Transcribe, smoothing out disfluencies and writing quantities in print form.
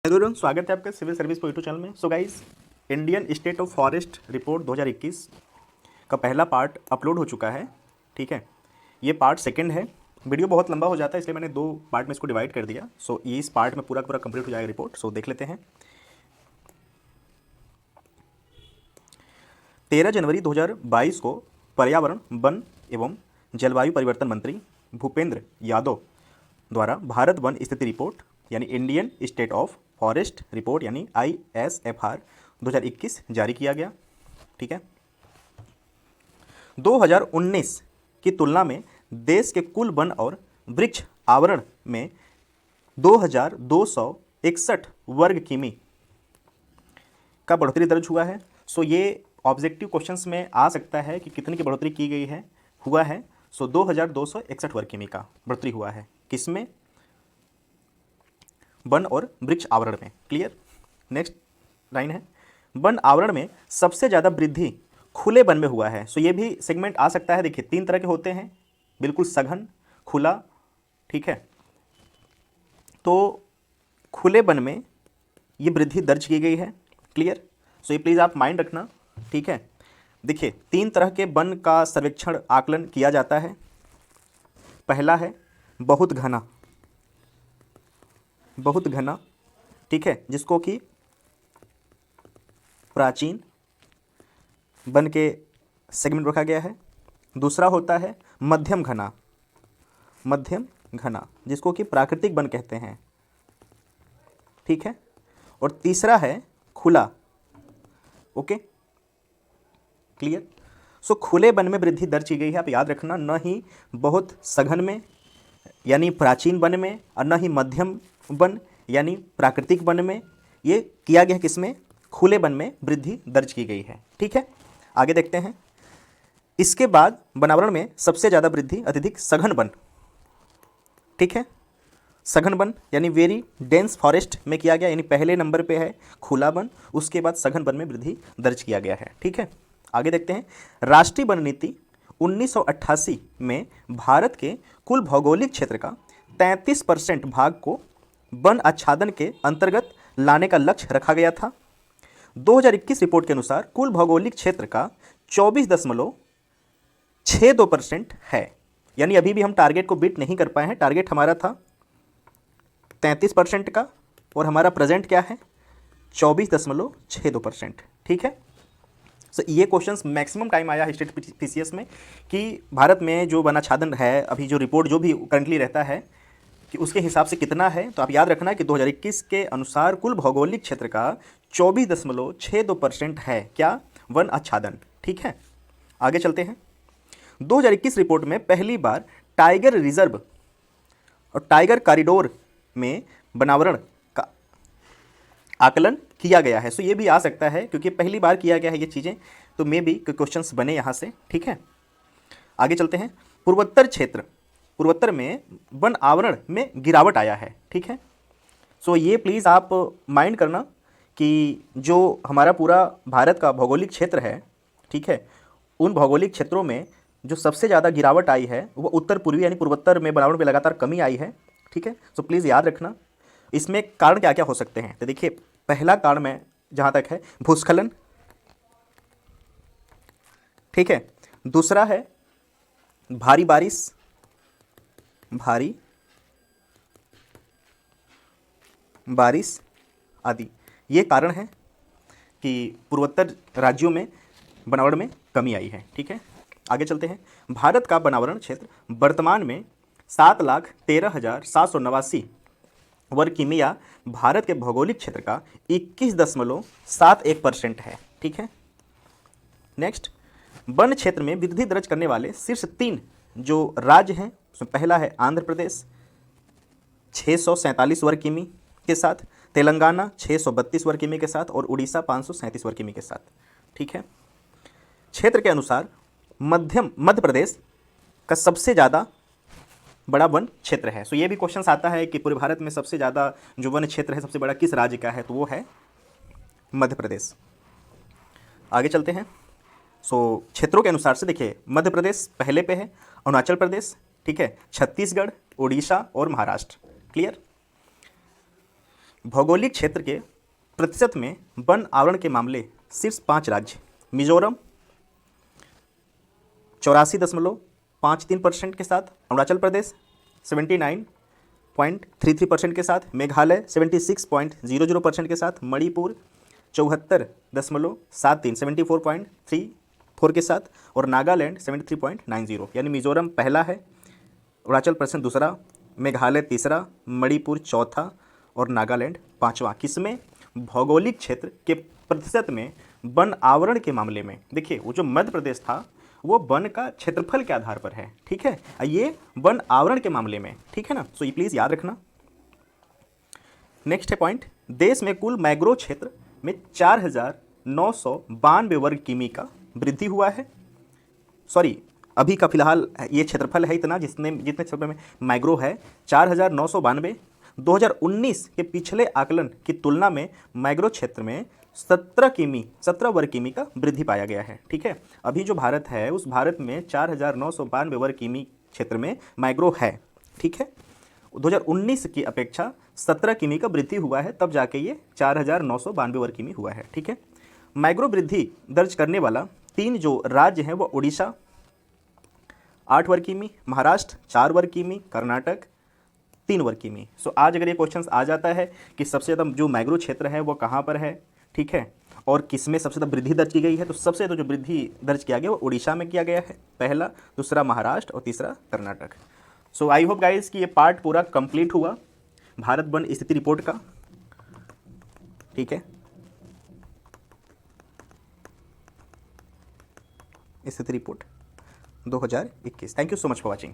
Hello, स्वागत है आपका सिविल सर्विस को यूट्यूब चैनल में। So guys, Indian state of forest report 2021 का पहला पार्ट अपलोड हो चुका है। ठीक है, ये पार्ट सेकंड है। वीडियो बहुत लंबा हो जाता है, इसलिए मैंने दो पार्ट में इसको डिवाइड कर दिया। सो ये इस पार्ट में पूरा पूरा कंप्लीट हो जाएगा रिपोर्ट। सो देख लेते हैं। 13 जनवरी 2022 को पर्यावरण, वन एवं जलवायु परिवर्तन मंत्री भूपेंद्र यादव द्वारा भारत वन स्थिति रिपोर्ट यानी Indian state of forest report यानी ISFR 2021 जारी किया गया। ठीक है, 2019 की तुलना में देश के कुल वन और वृक्ष आवरण में 2261 वर्ग किमी का बढ़ोतरी दर्ज हुआ है। सो ये ऑब्जेक्टिव क्वेश्चंस में आ सकता है कि कितनी की बढ़ोतरी की गई है, हुआ है। सो 2261 वर्ग किमी का बढ़ोतरी हुआ है, किसमें? वन और वृक्ष आवरण में। क्लियर। नेक्स्ट लाइन है, वन आवरण में सबसे ज़्यादा वृद्धि खुले वन में हुआ है। सो ये भी सेगमेंट आ सकता है। देखिए, तीन तरह के होते हैं, बिल्कुल सघन, खुला। ठीक है, तो खुले वन में ये वृद्धि दर्ज की गई है। क्लियर। सो ये प्लीज़ आप माइंड रखना। ठीक है, देखिए, तीन तरह के वन का सर्वेक्षण आकलन किया जाता है। पहला है बहुत घना, बहुत घना। ठीक है, जिसको कि प्राचीन वन के सेगमेंट रखा गया है। दूसरा होता है मध्यम घना, मध्यम घना, जिसको कि प्राकृतिक वन कहते हैं। ठीक है, और तीसरा है खुला। Okay, clear. सो खुले वन में वृद्धि दर्ज की गई है, आप याद रखना। न ही बहुत सघन में यानी प्राचीन वन में, और न ही मध्यम वन यानी प्राकृतिक वन में। ये किया गया किसमें? खुले वन में वृद्धि दर्ज की गई है। ठीक है, आगे देखते हैं। इसके बाद वनावरण में सबसे ज़्यादा वृद्धि अत्यधिक सघन वन। ठीक है, सघन वन यानी वेरी डेंस फॉरेस्ट में किया गया, यानी पहले नंबर पे है खुला वन, उसके बाद सघन वन में वृद्धि दर्ज किया गया है। ठीक है, आगे देखते हैं। राष्ट्रीय वन नीति 1988 में भारत के कुल भौगोलिक क्षेत्र का 33% भाग को वन आच्छादन के अंतर्गत लाने का लक्ष्य रखा गया था। 2021 रिपोर्ट के अनुसार कुल भौगोलिक क्षेत्र का 24.62% है, यानी अभी भी हम टारगेट को बीट नहीं कर पाए हैं। टारगेट हमारा था 33% का, और हमारा प्रेजेंट क्या है? 24.62%। ठीक है, सो ये क्वेश्चंस मैक्सिमम टाइम आया है स्टेट PCS में कि भारत में जो वनाच्छादन है, अभी जो रिपोर्ट जो भी करंटली रहता है कि उसके हिसाब से कितना है। तो आप याद रखना कि 2021 के अनुसार कुल भौगोलिक क्षेत्र का 24.62% है क्या? वन आच्छादन। ठीक है, आगे चलते हैं। 2021 रिपोर्ट में पहली बार टाइगर रिजर्व और टाइगर कॉरिडोर में वनावरण का आकलन किया गया है। सो ये भी आ सकता है क्योंकि पहली बार किया गया है ये चीज़ें, तो मे भी क्वेश्चंस बने यहाँ से। ठीक है, आगे चलते हैं। पूर्वोत्तर क्षेत्र, पूर्वोत्तर में वन आवरण में गिरावट आया है। ठीक है, सो ये प्लीज़ आप माइंड करना कि जो हमारा पूरा भारत का भौगोलिक क्षेत्र है, ठीक है, उन भौगोलिक क्षेत्रों में जो सबसे ज़्यादा गिरावट आई है वो उत्तर पूर्वी यानी पूर्वोत्तर में वनावरण में लगातार कमी आई है। ठीक है, सो प्लीज़ याद रखना। इसमें कारण क्या क्या हो सकते हैं? तो देखिए, पहला कारण में जहाँ तक है भूस्खलन। ठीक है, दूसरा है भारी बारिश, भारी बारिश आदि। ये कारण है कि पूर्वोत्तर राज्यों में वनावरण में कमी आई है। ठीक है, आगे चलते हैं। भारत का वनावरण क्षेत्र वर्तमान में 7,13,789 वर्ग किमी या भारत के भौगोलिक क्षेत्र का 21.71% है। ठीक है, नेक्स्ट, वन क्षेत्र में वृद्धि दर्ज करने वाले शीर्ष 3 जो राज्य हैं, उसमें पहला है आंध्र प्रदेश 647 वर्ग किमी के साथ, तेलंगाना 632 वर्ग किमी के साथ, और उड़ीसा 537 वर्ग किमी के साथ। ठीक है, क्षेत्र के अनुसार मध्य प्रदेश का सबसे ज़्यादा बड़ा वन क्षेत्र है। सो ये भी क्वेश्चन आता है कि पूरे भारत में सबसे ज़्यादा जो वन क्षेत्र है सबसे बड़ा किस राज्य का है? तो वो है मध्य प्रदेश। आगे चलते हैं। सो क्षेत्रों के अनुसार से देखिए, मध्य प्रदेश पहले पे है, अरुणाचल प्रदेश, ठीक है, छत्तीसगढ़, उड़ीसा और महाराष्ट्र। क्लियर। भौगोलिक क्षेत्र के प्रतिशत में वन आवरण के मामले शीर्ष 5 राज्य: मिजोरम 84.53% के साथ, अरुणाचल प्रदेश 79.33% के साथ, मेघालय 76.00% के साथ, मणिपुर 74.73 के साथ, और नागालैंड 73.90। यानी मिजोरम पहला है, अरुणाचल प्रदेश दूसरा, मेघालय तीसरा, मणिपुर चौथा और नागालैंड पांचवा। किसमें? भौगोलिक क्षेत्र के प्रतिशत में वन आवरण के मामले में। देखिए, वो जो मध्य प्रदेश था वो वन का क्षेत्रफल के आधार पर है, ठीक है, ये वन आवरण के मामले में, ठीक है ना। सो ये प्लीज़ याद रखना। नेक्स्ट है पॉइंट, देश में कुल मैंग्रोव क्षेत्र में 4,992 वर्ग किमी का वृद्धि हुआ है। सॉरी, अभी का फिलहाल ये क्षेत्रफल है इतना, जितने क्षेत्र में मैंग्रोव है 4,992। 2019 के पिछले आकलन की तुलना में मैंग्रोव क्षेत्र में 17 वर्ग किमी का वृद्धि पाया गया है, ठीक है। अभी जो भारत है उस भारत में 4,992 वर्ग किमी क्षेत्र में मैंग्रोव है, ठीक है। 2019 की अपेक्षा 17 किमी का वृद्धि हुआ है, तब जाके ये 4,992 वर्ग किमी हुआ है, ठीक है। मैंग्रोव वृद्धि दर्ज करने वाला 3 जो राज्य हैं वो उड़ीसा 8 वर्ग किमी, महाराष्ट्र 4 वर्ग किमी, कर्नाटक 3 वर्ग किमी। सो आज अगर ये क्वेश्चन आ जाता है कि सबसे ज़्यादा जो मैंग्रोव क्षेत्र है वो कहाँ पर है, ठीक है, और किसमें सबसे ज़्यादा वृद्धि दर्ज की गई है, तो सबसे ज़्यादा जो वृद्धि दर्ज किया गया वो उड़ीसा में किया गया है, पहला, दूसरा महाराष्ट्र और तीसरा कर्नाटक। सो आई होप गाइस कि ये पार्ट पूरा कंप्लीट हुआ भारत वन स्थिति रिपोर्ट का, ठीक है, स्थिति report 2021। Thank you so much for watching.